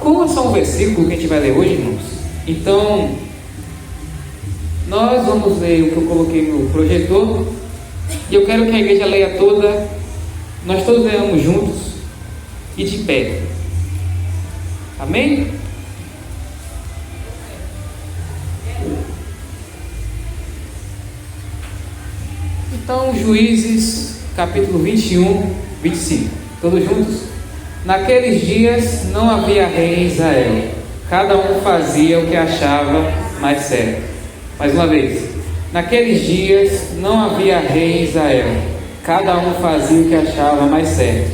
Como é só um versículo que a gente vai ler hoje, irmãos, então nós vamos ler o que eu coloquei no projetor, e eu quero que a igreja leia toda, nós todos leamos juntos e de pé. Amém? Então, Juízes, capítulo 21, 25. Todos juntos? Naqueles dias não havia rei em Israel. Cada um fazia o que achava mais certo. Mais uma vez. Naqueles dias não havia rei em Israel. Cada um fazia o que achava mais certo.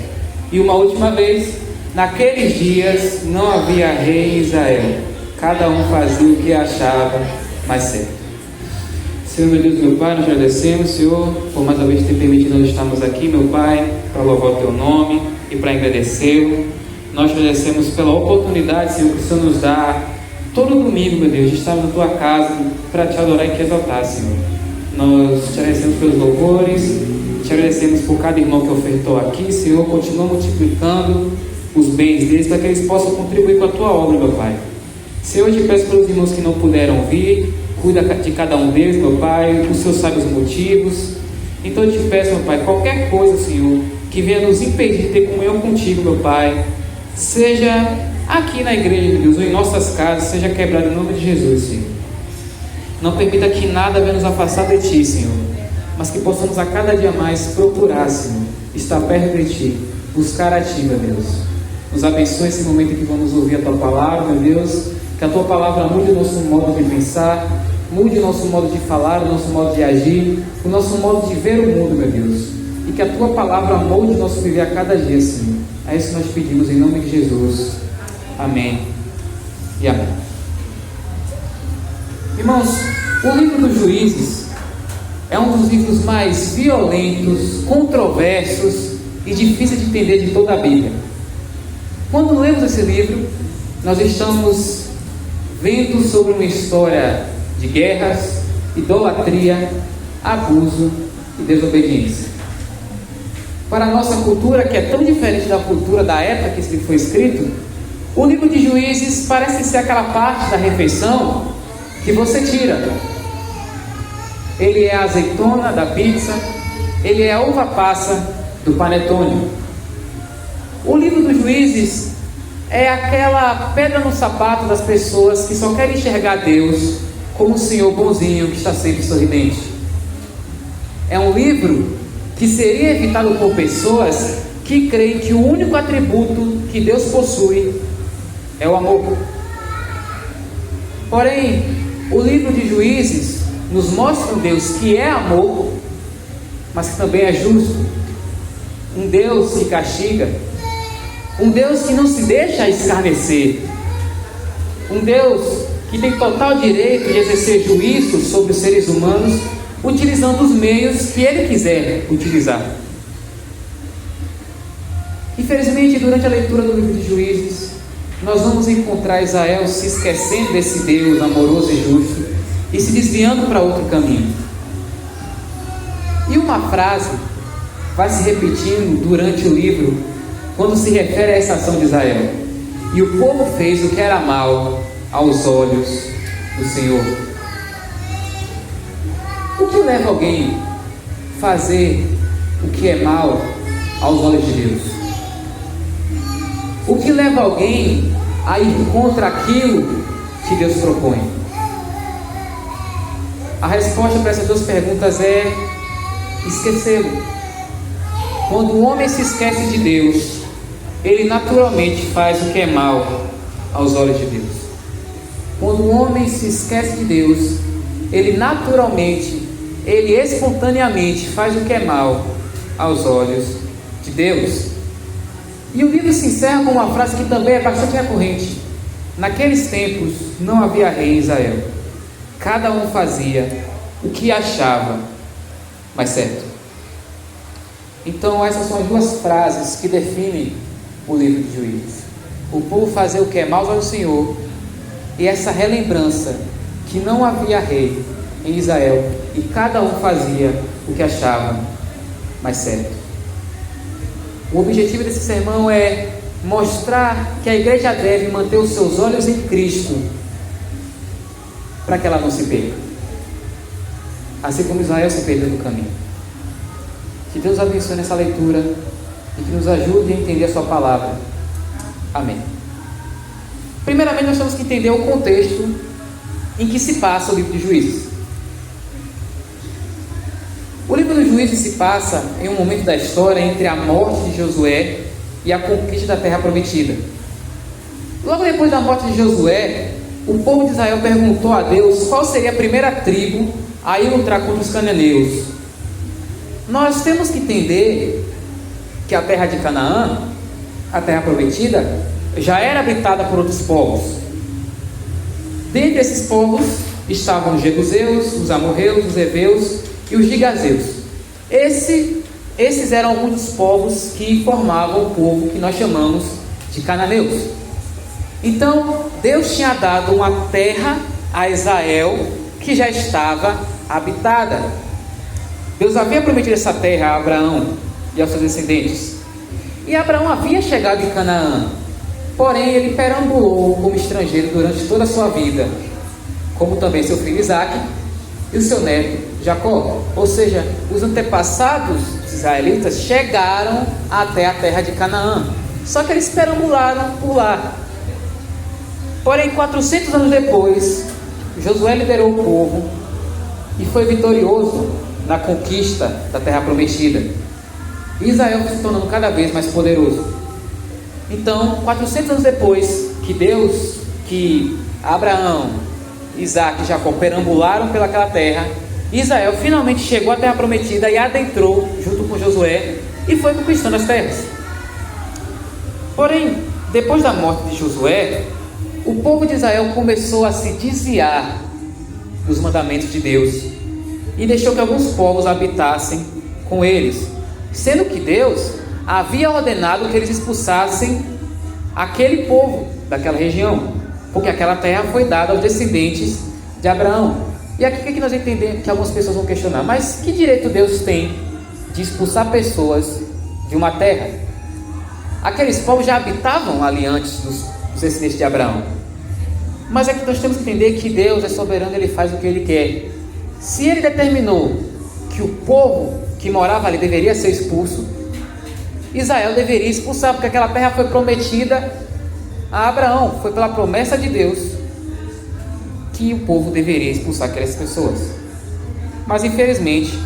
E uma última vez. Naqueles dias não havia rei em Israel. Cada um fazia o que achava mais certo. Senhor, meu Deus, meu Pai, nós agradecemos, Senhor, por mais uma vez ter permitido nós estarmos aqui, meu Pai, para louvar o Teu nome e para agradecê-lo. Nós agradecemos pela oportunidade, Senhor, que o Senhor nos dá todo domingo, meu Deus, de estar na Tua casa para Te adorar e Te exaltar, Senhor. Nós Te agradecemos pelos louvores, Te agradecemos por cada irmão que ofertou aqui, Senhor. Continua multiplicando os bens deles para que eles possam contribuir com a Tua obra, meu Pai. Senhor, eu Te peço pelos irmãos que não puderam vir. Cuida de cada um deles, meu Pai, o Senhor sabe os motivos. Então eu Te peço, meu Pai, qualquer coisa, Senhor, que venha nos impedir de ter comunhão contigo, meu Pai, seja aqui na igreja de Deus ou em nossas casas, seja quebrado em nome de Jesus, Senhor. Não permita que nada venha nos afastar de Ti, Senhor, mas que possamos a cada dia mais procurar, Senhor, estar perto de Ti, buscar a Ti, meu Deus. Nos abençoe esse momento em que vamos ouvir a Tua palavra, meu Deus, que a Tua palavra mude o nosso modo de pensar, mude o nosso modo de falar, o nosso modo de agir, o nosso modo de ver o mundo, meu Deus. E que a Tua palavra molde o nosso viver a cada dia, Senhor. É isso que nós pedimos em nome de Jesus. Amém e amém. Irmãos, o livro dos Juízes é um dos livros mais violentos, controversos e difíceis de entender de toda a Bíblia. Quando lemos esse livro, nós estamos vendo sobre uma história de guerras, idolatria, abuso e desobediência. Para a nossa cultura, que é tão diferente da cultura da época que esse livro foi escrito, o livro de Juízes parece ser aquela parte da refeição que você tira. Ele é a azeitona da pizza, ele é a uva passa do panetone. O livro dos Juízes é aquela pedra no sapato das pessoas que só querem enxergar Deus como o Senhor bonzinho que está sempre sorridente. É um livro que seria evitado por pessoas que creem que o único atributo que Deus possui é o amor. Porém, o livro de Juízes nos mostra um Deus que é amor, mas que também é justo. Um Deus que castiga. Um Deus que não se deixa escarnecer. Um Deus que tem total direito de exercer juízo sobre os seres humanos, utilizando os meios que Ele quiser utilizar. Infelizmente, durante a leitura do livro de Juízes, nós vamos encontrar Israel se esquecendo desse Deus amoroso e justo e se desviando para outro caminho. E uma frase vai se repetindo durante o livro, quando se refere a essa ação de Israel: e o povo fez o que era mal aos olhos do Senhor. O que leva alguém a fazer o que é mal aos olhos de Deus? O que leva alguém a ir contra aquilo que Deus propõe? A resposta para essas duas perguntas é esquecê-lo. Quando o homem se esquece de Deus, ele naturalmente faz o que é mal aos olhos de Deus. Quando o homem se esquece de Deus, ele naturalmente, ele espontaneamente faz o que é mal aos olhos de Deus. E o livro se encerra com uma frase que também é bastante recorrente: naqueles tempos não havia rei em Israel. Cada um fazia o que achava mais certo. Então essas são as duas frases que definem o livro de Juízes: o povo fazer o que é mal ao Senhor, e essa relembrança que não havia rei em Israel e cada um fazia o que achava mais certo. O objetivo desse sermão é mostrar que a igreja deve manter os seus olhos em Cristo, para que ela não se perca, assim como Israel se perdeu no caminho. Que Deus abençoe nessa leitura e que nos ajude a entender a sua palavra. Amém. Primeiramente, nós temos que entender o contexto em que se passa o livro de Juízes. O livro dos Juízes se passa em um momento da história entre a morte de Josué e a conquista da terra prometida. Logo depois da morte de Josué, o povo de Israel perguntou a Deus qual seria a primeira tribo a ir lutar contra os cananeus. Nós temos que entender que a terra de Canaã, a terra prometida, já era habitada por outros povos. Dentre esses povos estavam os jebuseus, os amorreus, os heveus e os gigazeus. Esses eram alguns dos povos que formavam o povo que nós chamamos de cananeus. Então, Deus tinha dado uma terra a Israel que já estava habitada. Deus havia prometido essa terra a Abraão e aos seus descendentes. E Abraão havia chegado em Canaã, porém ele perambulou como estrangeiro durante toda a sua vida, como também seu filho Isaque e o seu neto Jacó. Ou seja, os antepassados dos israelitas chegaram até a terra de Canaã, só que eles perambularam por lá. Porém, 400 anos depois, Josué liderou o povo e foi vitorioso na conquista da terra prometida. Israel se tornando cada vez mais poderoso. Então, 400 anos depois que Abraão, Isaque e Jacó perambularam pelaquela terra, Israel finalmente chegou à terra prometida e adentrou junto com Josué e foi conquistando as terras. Porém, depois da morte de Josué, o povo de Israel começou a se desviar dos mandamentos de Deus e deixou que alguns povos habitassem com eles, sendo que Deus havia ordenado que eles expulsassem aquele povo daquela região, porque aquela terra foi dada aos descendentes de Abraão. E aqui que nós entendemos que algumas pessoas vão questionar: mas que direito Deus tem de expulsar pessoas de uma terra? Aqueles povos já habitavam ali antes dos descendentes de Abraão. Mas é que nós temos que entender que Deus é soberano, Ele faz o que Ele quer. Se Ele determinou que o povo que morava ali deveria ser expulso, Israel deveria expulsar, porque aquela terra foi prometida a Abraão. Foi pela promessa de Deus que o povo deveria expulsar aquelas pessoas. Mas infelizmente,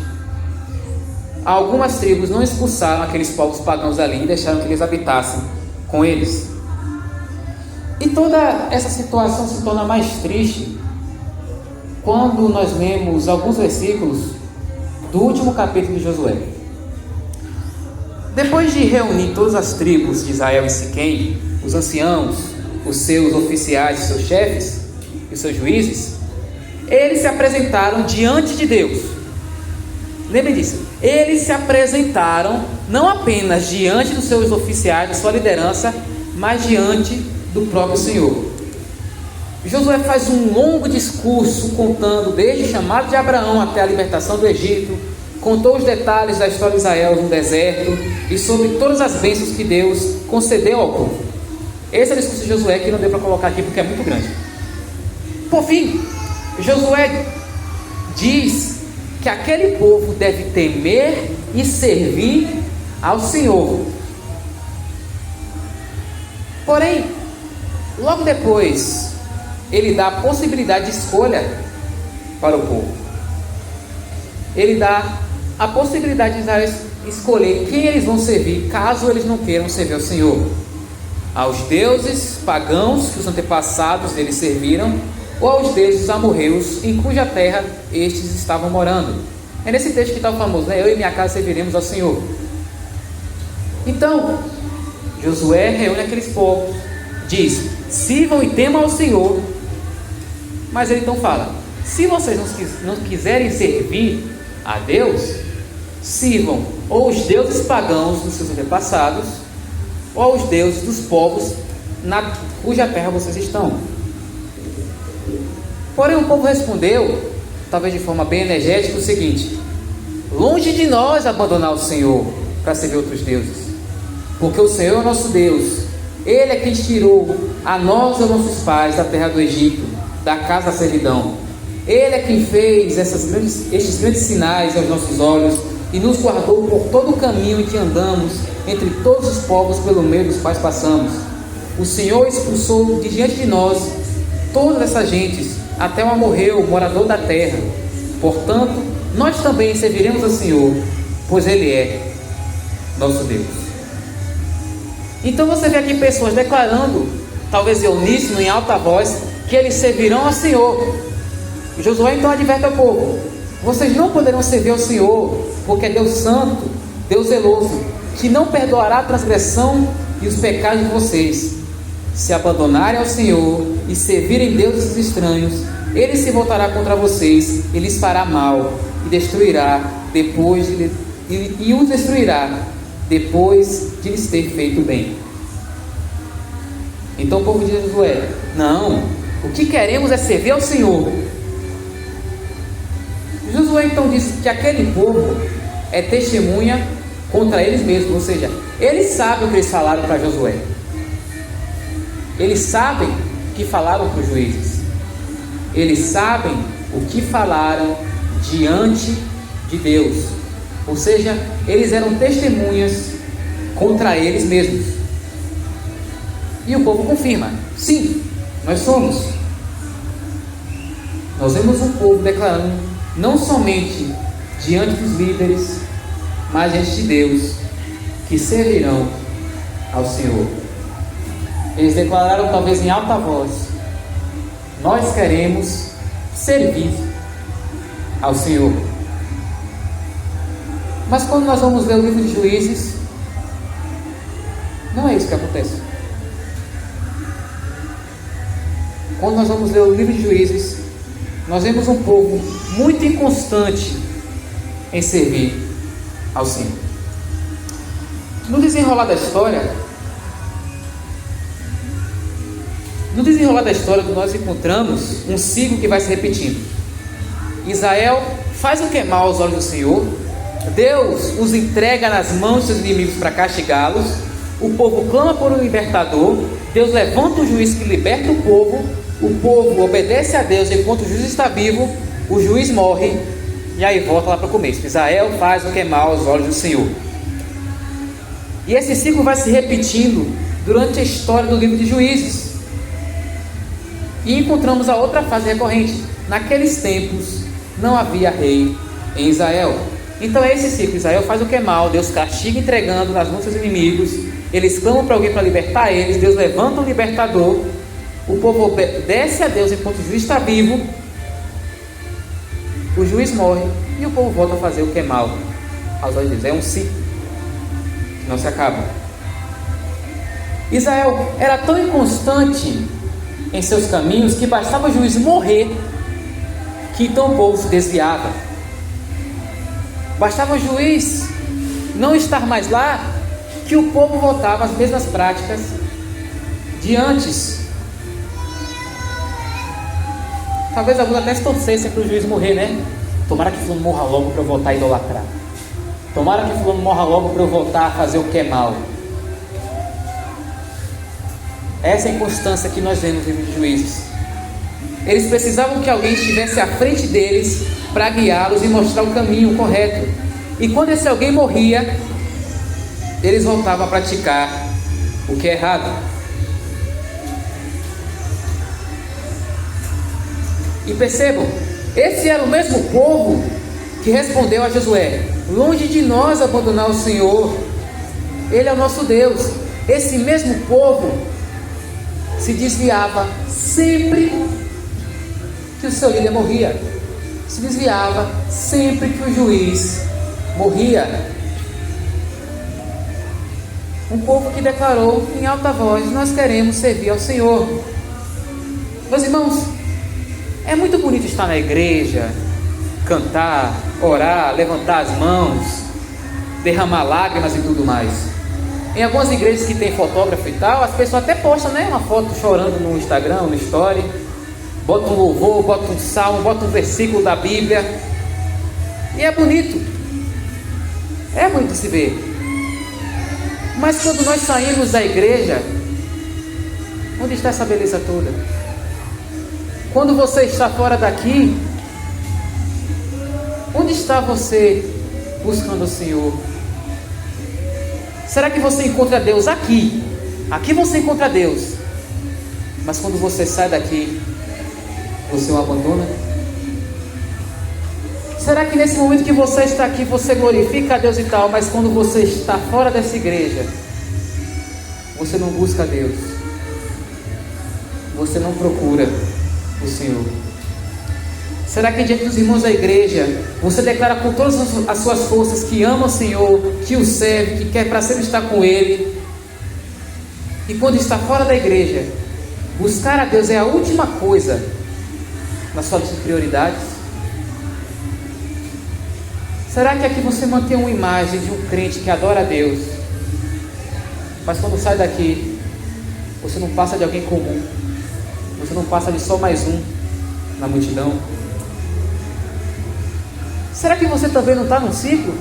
algumas tribos não expulsaram aqueles povos pagãos ali e deixaram que eles habitassem com eles. E toda essa situação se torna mais triste quando nós lemos alguns versículos do último capítulo de Josué. Depois de reunir todas as tribos de Israel em Siquém, os anciãos, os seus oficiais, os seus chefes e os seus juízes, eles se apresentaram diante de Deus. Lembrem disso, eles se apresentaram não apenas diante dos seus oficiais, da sua liderança, mas diante do próprio Senhor. Josué faz um longo discurso contando desde o chamado de Abraão até a libertação do Egito, contou os detalhes da história de Israel no deserto e sobre todas as bênçãos que Deus concedeu ao povo. Esse é o discurso de Josué, que não deu para colocar aqui porque é muito grande. Por fim, Josué diz que aquele povo deve temer e servir ao Senhor. Porém, logo depois, ele dá a possibilidade de escolha para o povo. Ele dá a possibilidade de Israel escolher quem eles vão servir, caso eles não queiram servir ao Senhor: aos deuses pagãos que os antepassados deles serviram, ou aos deuses amorreus em cuja terra estes estavam morando. É nesse texto que está o famoso, né? Eu e minha casa serviremos ao Senhor. Então, Josué reúne aqueles povos, diz: sirvam e temam ao Senhor. Mas ele então fala: se vocês não quiserem servir a Deus, sirvam ou os deuses pagãos dos seus antepassados, ou aos deuses dos povos cuja terra vocês estão. Porém, o povo respondeu, talvez de forma bem energética, o seguinte: longe de nós abandonar o Senhor para servir outros deuses, porque o Senhor é o nosso Deus, Ele é quem tirou a nós e aos nossos pais da terra do Egito, da casa da servidão. Ele é quem fez estes grandes sinais aos nossos olhos e nos guardou por todo o caminho em que andamos, entre todos os povos pelo meio dos quais passamos. O Senhor expulsou de diante de nós todas essas gentes, até o amorreu, morador da terra. Portanto, nós também serviremos ao Senhor, pois Ele é nosso Deus. Então você vê aqui pessoas declarando, talvez em uníssono, em alta voz, que eles servirão ao Senhor. Josué então adverte ao povo: vocês não poderão servir ao Senhor, porque é Deus santo, Deus zeloso, que não perdoará a transgressão e os pecados de vocês. Se abandonarem ao Senhor e servirem deuses estranhos, Ele se voltará contra vocês e lhes fará mal e destruirá e os destruirá depois de lhes ter feito bem. Então o povo de Josué: não, o que queremos é servir ao Senhor. Josué então disse que aquele povo é testemunha contra eles mesmos, ou seja, eles sabem o que eles falaram para Josué. Eles sabem o que falaram para os juízes. Eles sabem o que falaram diante de Deus. Ou seja, eles eram testemunhas contra eles mesmos. E o povo confirma: sim, nós somos. Nós vemos um povo declarando, não somente diante dos líderes, mas diante de Deus, que servirão ao Senhor. Eles declararam, talvez em alta voz: nós queremos servir ao Senhor. Mas quando nós vamos ler o livro de Juízes, não é isso que acontece. Quando nós vamos ler o livro de Juízes, nós vemos um povo muito inconstante em servir ao Senhor. No desenrolar da história, nós encontramos um ciclo que vai se repetindo. Israel faz o que é mal aos olhos do Senhor, Deus os entrega nas mãos de seus inimigos para castigá-los, o povo clama por um libertador, Deus levanta um juiz que liberta o povo obedece a Deus enquanto o juiz está vivo, o juiz morre, e aí volta lá para o começo. Israel faz o que é mal aos olhos do Senhor. E esse ciclo vai se repetindo durante a história do livro de Juízes. E encontramos a outra fase recorrente. Naqueles tempos não havia rei em Israel. Então é esse ciclo: Israel faz o que é mal, Deus castiga entregando nas mãos dos seus inimigos, eles clamam para alguém para libertar eles, Deus levanta um libertador, o povo obedece a Deus enquanto o juiz está vivo, o juiz morre e o povo volta a fazer o que é mal aos olhos de Deus. É um ciclo que não se acaba. Israel era tão inconstante em seus caminhos que bastava o juiz morrer que então o povo se desviava. Bastava o juiz não estar mais lá que o povo voltava às mesmas práticas de antes. Talvez alguns até se torcessem para o juiz morrer, né? Tomara que fulano morra logo para eu voltar a idolatrar. Tomara que fulano morra logo para eu voltar a fazer o que é mal. Essa é a inconstância que nós vemos no livro de Juízes. Eles precisavam que alguém estivesse à frente deles para guiá-los e mostrar o caminho correto. E quando esse alguém morria, eles voltavam a praticar o que é errado. E percebam, esse era o mesmo povo que respondeu a Josué: longe de nós abandonar o Senhor, Ele é o nosso Deus. Esse mesmo povo se desviava sempre que o seu líder morria, se desviava sempre que o juiz morria. Um povo que declarou em alta voz: nós queremos servir ao Senhor. Meus irmãos, é muito bonito estar na igreja, cantar, orar, levantar as mãos, derramar lágrimas e tudo mais. Em algumas igrejas que tem fotógrafo e tal, as pessoas até postam, né, uma foto chorando no Instagram, no Story, bota um louvor, bota um salmo, bota um versículo da Bíblia, e é bonito se ver. Mas quando nós saímos da igreja Onde está essa beleza toda? Quando você está fora daqui, onde está você buscando o Senhor? Será que você encontra Deus aqui? Aqui você encontra Deus. Mas quando você sai daqui, você o abandona? Será que nesse momento que você está aqui, você glorifica a Deus e tal, mas quando você está fora dessa igreja, você não busca Deus? Você não procura o Senhor? Será que diante dos irmãos da igreja, você declara com todas as suas forças que ama o Senhor, que o serve, que quer para sempre estar com Ele? E quando está fora da igreja, buscar a Deus é a última coisa na sua lista de prioridades? Será que aqui você mantém uma imagem de um crente que adora a Deus, mas quando sai daqui, você não passa de alguém comum, você não passa de só mais um na multidão? Será que você também não está num ciclo?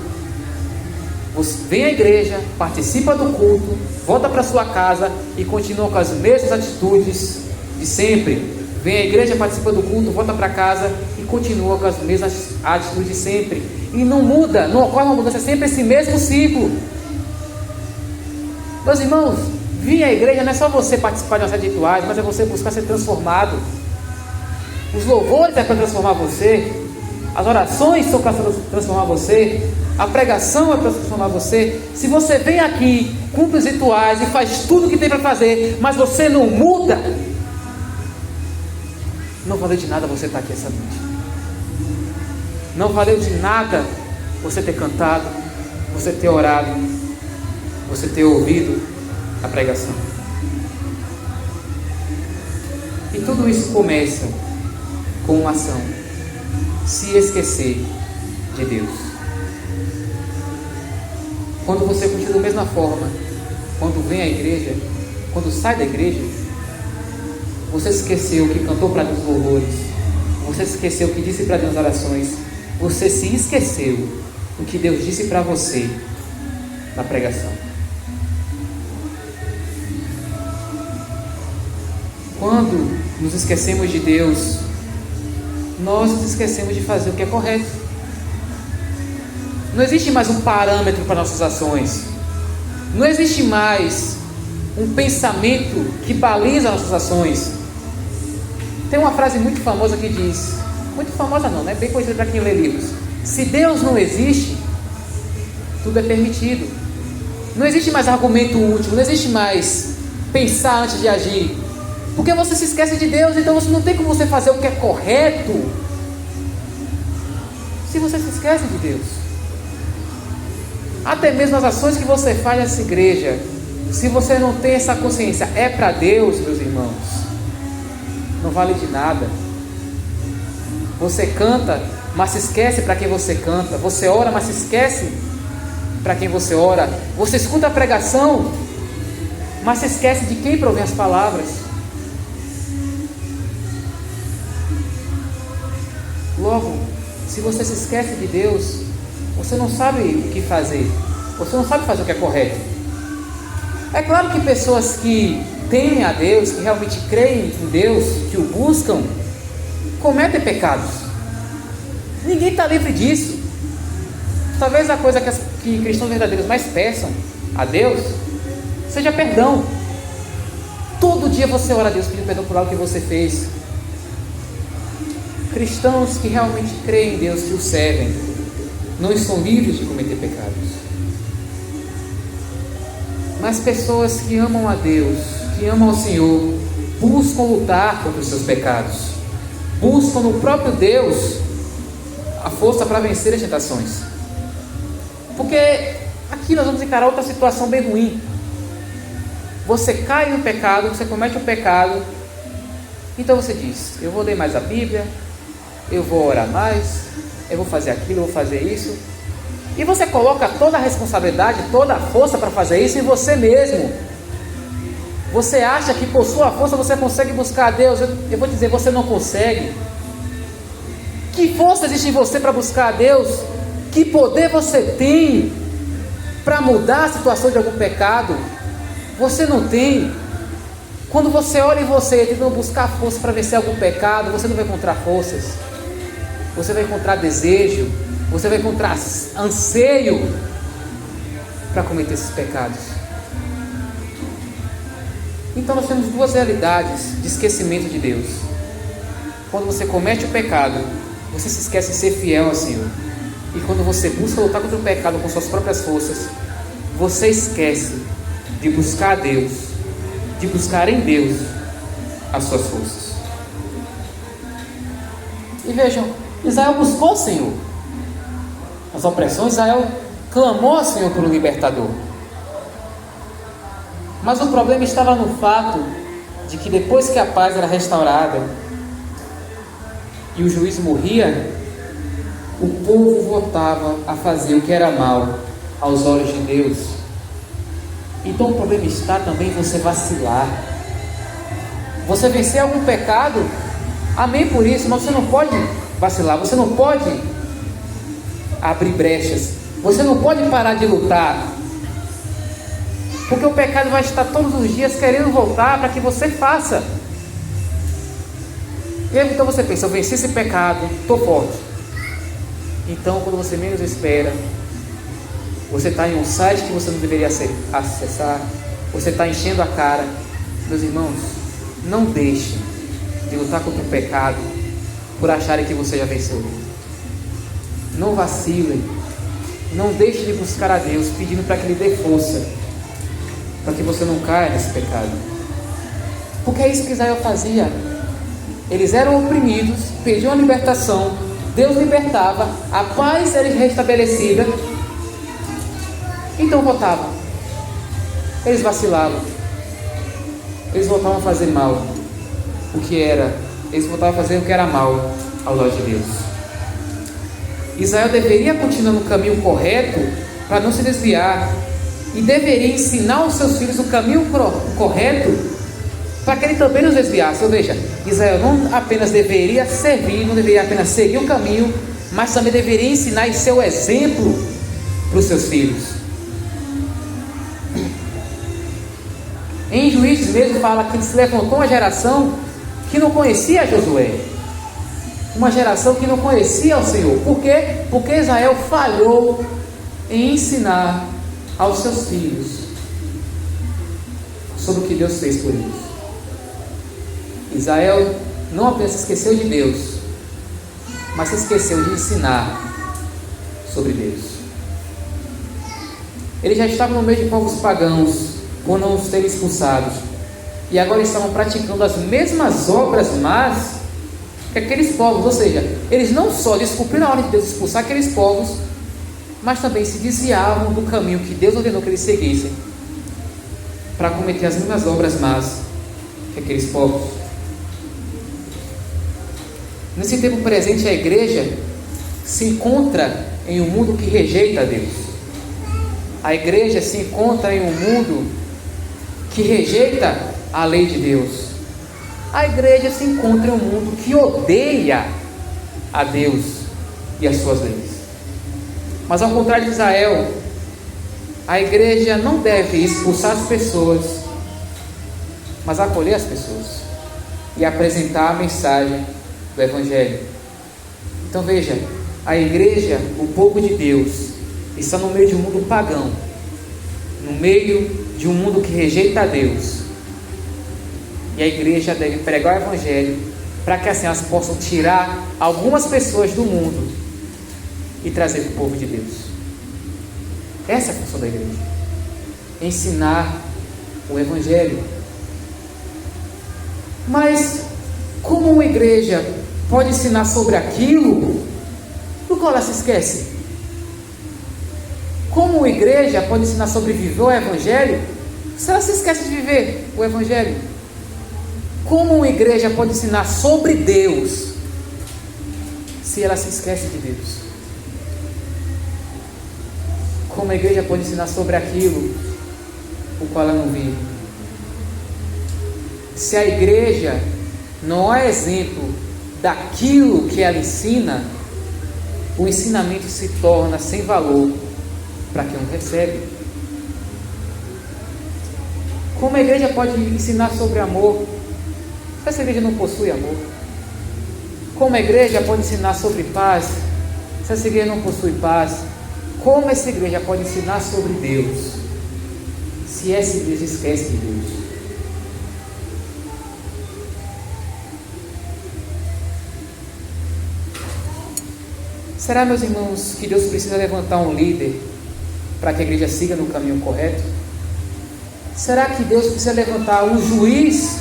Você vem à igreja, participa do culto, volta para sua casa e continua com as mesmas atitudes de sempre. Vem à igreja, participa do culto, volta para casa e continua com as mesmas atitudes de sempre. E não muda, não ocorre uma mudança, é sempre esse mesmo ciclo. Meus irmãos, vir à igreja não é só você participar de uma série de rituais, mas é você buscar ser transformado. Os louvores é para transformar você, as orações são para transformar você, a pregação é para transformar você. Se você vem aqui, cumpre os rituais e faz tudo o que tem para fazer, mas você não muda, não valeu de nada você estar aqui essa noite. Não valeu de nada você ter cantado, você ter orado, você ter ouvido a pregação. E tudo isso começa com uma ação: se esquecer de Deus. Quando você continua da mesma forma, quando vem à igreja, quando sai da igreja, você esqueceu o que cantou para Deus louvores, você esqueceu o que disse para Deus orações, você se esqueceu do que Deus disse para você na pregação. Quando nos esquecemos de Deus, nós nos esquecemos de fazer o que é correto. Não existe mais um parâmetro para nossas ações. Não existe mais um pensamento que baliza nossas ações. Tem uma frase muito famosa que diz, muito famosa não, né? Bem conhecida para quem lê livros: se Deus não existe, tudo é permitido. Não existe mais argumento útil, não existe mais pensar antes de agir, porque você se esquece de Deus. Então você não tem como você fazer o que é correto se você se esquece de Deus. Até mesmo as ações que você faz nessa igreja, se você não tem essa consciência, é para Deus, meus irmãos, não vale de nada. Você canta, mas se esquece para quem você canta. Você ora, mas se esquece para quem você ora. Você escuta a pregação, mas se esquece de quem provém as palavras. Logo, se você se esquece de Deus, você não sabe o que fazer. Você não sabe fazer o que é correto. É claro que pessoas que temem a Deus, que realmente creem em Deus, que o buscam, cometem pecados. Ninguém está livre disso. Talvez a coisa que cristãos verdadeiros mais peçam a Deus seja perdão. Todo dia você ora a Deus pedindo perdão por algo que você fez. Cristãos que realmente creem em Deus, que o servem, não estão livres de cometer pecados. Mas pessoas que amam a Deus, que amam ao Senhor, buscam lutar contra os seus pecados, buscam no próprio Deus a força para vencer as tentações. Porque aqui nós vamos encarar outra situação bem ruim. Você cai no pecado, você comete um pecado, então você diz: eu vou ler mais a Bíblia, eu vou orar mais, eu vou fazer aquilo, eu vou fazer isso. E você coloca toda a responsabilidade, toda a força para fazer isso em você mesmo. Você acha que por sua força você consegue buscar a Deus. Eu vou dizer, você não consegue. Que força existe em você para buscar a Deus? Que poder você tem para mudar a situação de algum pecado? Você não tem. Quando você olha em você tentando buscar força para vencer algum pecado, você não vai encontrar forças. Você vai encontrar desejo, você vai encontrar anseio para cometer esses pecados. Então nós temos duas realidades de esquecimento de Deus. Quando você comete o pecado, você se esquece de ser fiel ao Senhor. E quando você busca lutar contra o pecado com suas próprias forças, você esquece de buscar a Deus, de buscar em Deus as suas forças. E vejam, Israel buscou o Senhor. As opressões, Israel clamou ao Senhor por um libertador. Mas o problema estava no fato de que depois que a paz era restaurada e o juiz morria, o povo voltava a fazer o que era mal aos olhos de Deus. Então o problema está também em você vacilar. Você vencer algum pecado, amém por isso, mas você não pode vacilar, você não pode abrir brechas, você não pode parar de lutar, porque o pecado vai estar todos os dias querendo voltar para que você faça. E aí, então você pensa, eu venci esse pecado, estou forte. Então quando você menos espera, você está em um site que você não deveria acessar, você está enchendo a cara. Meus irmãos, não deixe de lutar contra o pecado por acharem que você já venceu. Não vacilem, não deixe de buscar a Deus pedindo para que Ele dê força, para que você não caia nesse pecado. Porque é isso que Israel fazia. Eles eram oprimidos, pediam a libertação, Deus libertava, a paz era restabelecida, então voltavam. Eles vacilavam, eles voltavam a fazer mal, eles voltavam a fazer o que era mal aos olhos de Deus. Israel deveria continuar no caminho correto para não se desviar, e deveria ensinar aos seus filhos o caminho correto para que ele também nos desviasse. Ou seja, Israel não apenas deveria servir, não deveria apenas seguir o caminho, mas também deveria ensinar e ser o exemplo para os seus filhos. Em Juízes mesmo fala que se levantou uma geração que não conhecia Josué, uma geração que não conhecia o Senhor. Por quê? Porque Israel falhou em ensinar aos seus filhos sobre o que Deus fez por eles. Israel não apenas se esqueceu de Deus, mas se esqueceu de ensinar sobre Deus. Eles já estavam no meio de povos pagãos por não os terem expulsados, e agora estavam praticando as mesmas obras más que aqueles povos. Ou seja, eles não só descumpriram a ordem de Deus de expulsar aqueles povos, mas também se desviavam do caminho que Deus ordenou que eles seguissem, para cometer as mesmas obras más que aqueles povos. Nesse tempo presente, a igreja se encontra em um mundo que rejeita a Deus. A igreja se encontra em um mundo que rejeita a lei de Deus. A igreja se encontra em um mundo que odeia a Deus e as suas leis. Mas ao contrário de Israel, a igreja não deve expulsar as pessoas, mas acolher as pessoas e apresentar a mensagem do Evangelho. Então veja, a igreja, o povo de Deus, está no meio de um mundo pagão, no meio de um mundo que rejeita a Deus, e a igreja deve pregar o Evangelho para que assim elas possam tirar algumas pessoas do mundo e trazer para o povo de Deus. Essa é a função da igreja: ensinar o Evangelho. Mas como uma igreja pode ensinar sobre aquilo do qual ela se esquece? Como uma igreja pode ensinar sobre viver o Evangelho se ela se esquece de viver o Evangelho? Como uma igreja pode ensinar sobre Deus se ela se esquece de Deus? Como a igreja pode ensinar sobre aquilo o qual ela não vive? Se a igreja não é exemplo daquilo que ela ensina, o ensinamento se torna sem valor para quem não recebe. Como a igreja pode ensinar sobre amor se essa igreja não possui amor? Como a igreja pode ensinar sobre paz se essa igreja não possui paz? Como essa igreja pode ensinar sobre Deus se essa igreja esquece de Deus? Será, meus irmãos, que Deus precisa levantar um líder para que a igreja siga no caminho correto? Será que Deus precisa levantar um juiz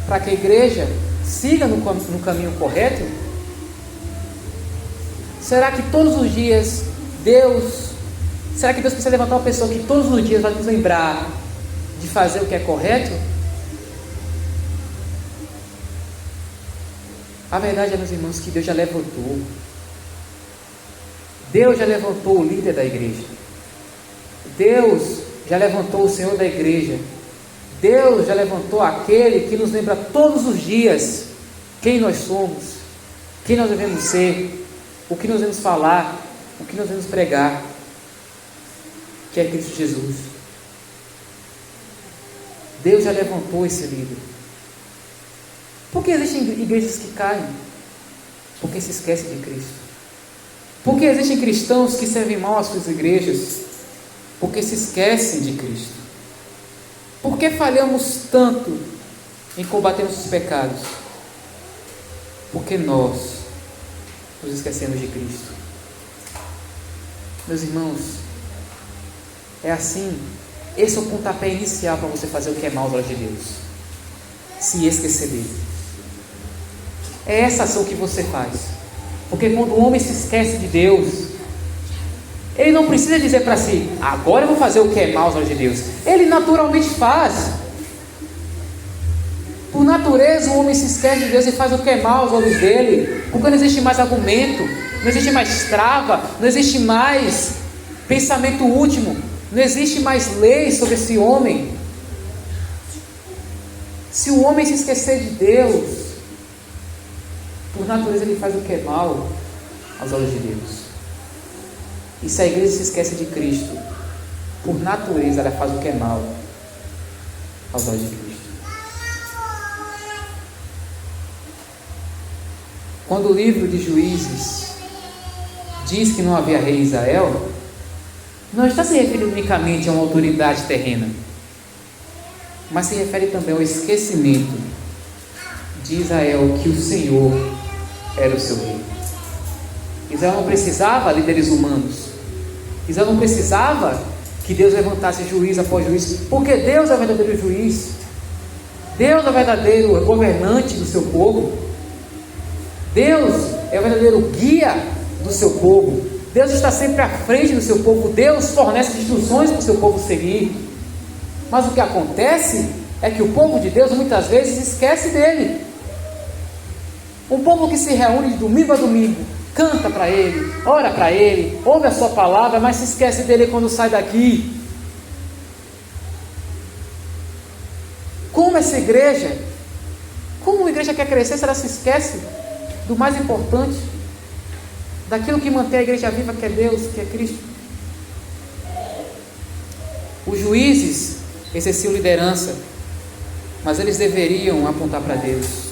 para que a igreja siga no caminho correto? Será que todos os dias será que Deus precisa levantar uma pessoa que todos os dias vai nos lembrar de fazer o que é correto? A verdade é, meus irmãos, que Deus já levantou. Deus já levantou o líder da igreja. Deus já levantou o Senhor da igreja. Deus já levantou aquele que nos lembra todos os dias quem nós somos, quem nós devemos ser, o que nós devemos falar, o que nós devemos pregar, que é Cristo Jesus. Deus já levantou esse líder. Por que existem igrejas que caem? Porque se esquecem de Cristo. Por que existem cristãos que servem mal às suas igrejas? Porque se esquecem de Cristo. Por que falhamos tanto em combater nossos pecados? Porque nós nos esquecemos de Cristo. Meus irmãos, é assim. Esse é o pontapé inicial para você fazer o que é mal aos olhos de Deus. Se esquecer dele. É essa ação que você faz. Porque quando o homem se esquece de Deus, ele não precisa dizer para si: agora eu vou fazer o que é mal aos olhos de Deus. Ele naturalmente faz. Por natureza o homem se esquece de Deus e faz o que é mal aos olhos dele. Porque não existe mais argumento, não existe mais trava, não existe mais pensamento último, não existe mais lei sobre esse homem. Se o homem se esquecer de Deus, por natureza ele faz o que é mal aos olhos de Deus. E se a igreja se esquece de Cristo, por natureza ela faz o que é mal aos olhos de Cristo. Quando o livro de Juízes diz que não havia rei em Israel, não está se referindo unicamente a uma autoridade terrena, mas se refere também ao esquecimento de Israel que o Senhor era o seu rei. Israel não precisava de líderes humanos. Israel não precisava que Deus levantasse juiz após juiz, porque Deus é o verdadeiro juiz. Deus é o verdadeiro governante do seu povo. Deus é o verdadeiro guia do seu povo. Deus está sempre à frente do seu povo. Deus fornece instruções para o seu povo seguir. Mas o que acontece é que o povo de Deus muitas vezes esquece dele. Um povo que se reúne de domingo a domingo, canta para ele, ora para ele, ouve a sua palavra, mas se esquece dele quando sai daqui. Como essa igreja, como uma igreja quer crescer se ela se esquece do mais importante, daquilo que mantém a igreja viva, que é Deus, que é Cristo? Os juízes exerciam liderança, mas eles deveriam apontar para Deus.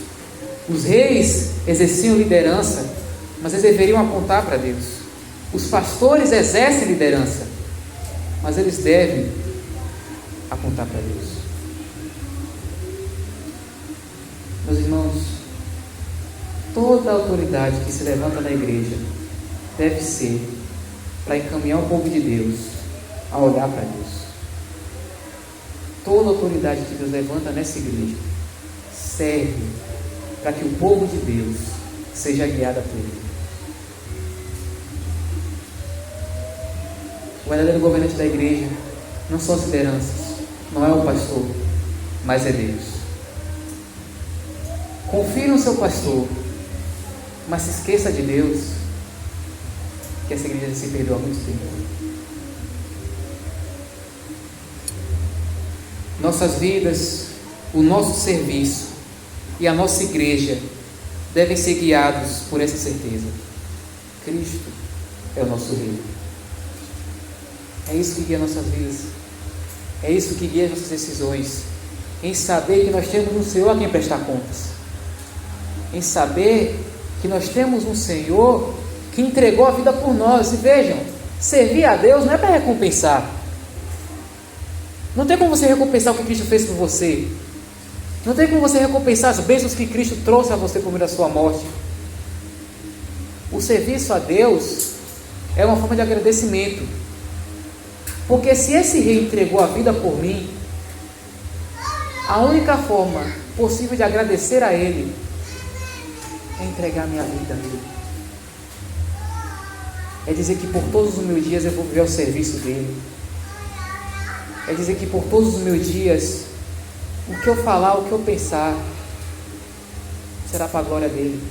Os reis exerciam liderança, mas eles deveriam apontar para Deus. Os pastores exercem liderança, mas eles devem apontar para Deus. Meus irmãos, toda autoridade que se levanta na igreja deve ser para encaminhar o povo de Deus a olhar para Deus. Toda autoridade que Deus levanta nessa igreja serve para que o povo de Deus seja guiado por ele. O verdadeiro governante da igreja não são as lideranças, não é o pastor, mas é Deus. Confie no seu pastor, mas se esqueça de Deus, que essa igreja se perdeu há muito tempo. Nossas vidas, o nosso serviço e a nossa igreja devem ser guiados por essa certeza: Cristo é o nosso Rei. É isso que guia nossas vidas. É isso que guia as nossas decisões, em saber que nós temos um Senhor a quem prestar contas, em saber que nós temos um Senhor que entregou a vida por nós. E vejam, servir a Deus não é para recompensar. Não tem como você recompensar o que Cristo fez por você. Não tem como você recompensar as bênçãos que Cristo trouxe a você por meio da sua morte. O serviço a Deus é uma forma de agradecimento. Porque se esse rei entregou a vida por mim, a única forma possível de agradecer a Ele é entregar minha vida a Ele. É dizer que por todos os meus dias eu vou viver ao serviço dEle. É dizer que por todos os meus dias, o que eu falar, o que eu pensar, será para a glória dEle.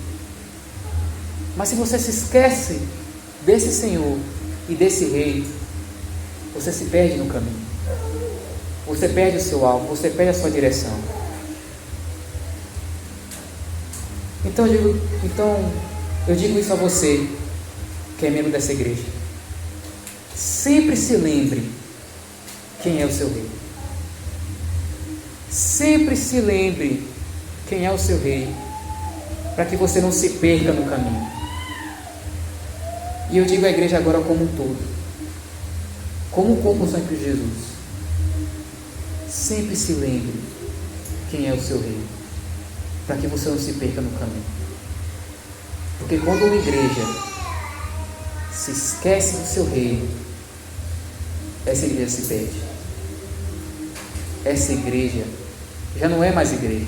Mas se você se esquece desse Senhor e desse Rei, você se perde no caminho. Você perde o seu alvo, você perde a sua direção. Então eu digo isso a você, que é membro dessa igreja. Sempre se lembre quem é o seu Rei. Sempre se lembre quem é o seu Rei, para que você não se perca no caminho. E eu digo à igreja agora como um todo, como um corpo santo de Jesus. Sempre se lembre quem é o seu Rei, para que você não se perca no caminho. Porque quando uma igreja se esquece do seu Rei, essa igreja se perde. Essa igreja já não é mais igreja.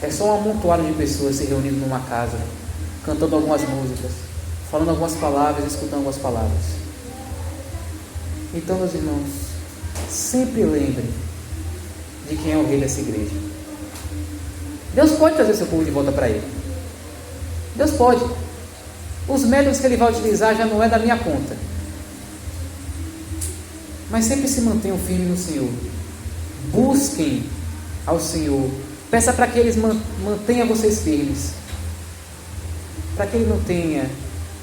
É só um amontoado de pessoas se reunindo numa casa, cantando algumas músicas, falando algumas palavras, escutando algumas palavras. Então, meus irmãos, sempre lembrem de quem é o Rei dessa igreja. Deus pode trazer seu povo de volta para Ele. Deus pode. Os métodos que Ele vai utilizar já não é da minha conta. Mas sempre se mantenham firmes no Senhor. Busquem ao Senhor. Peça para que Ele mantenha vocês firmes. Para que Ele não tenha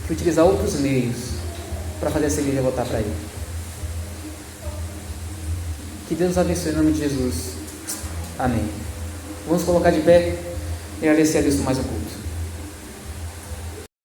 que utilizar outros meios para fazer essa igreja voltar para Ele. Que Deus nos abençoe em nome de Jesus. Amém. Vamos colocar de pé e agradecer a Deus por mais um culto.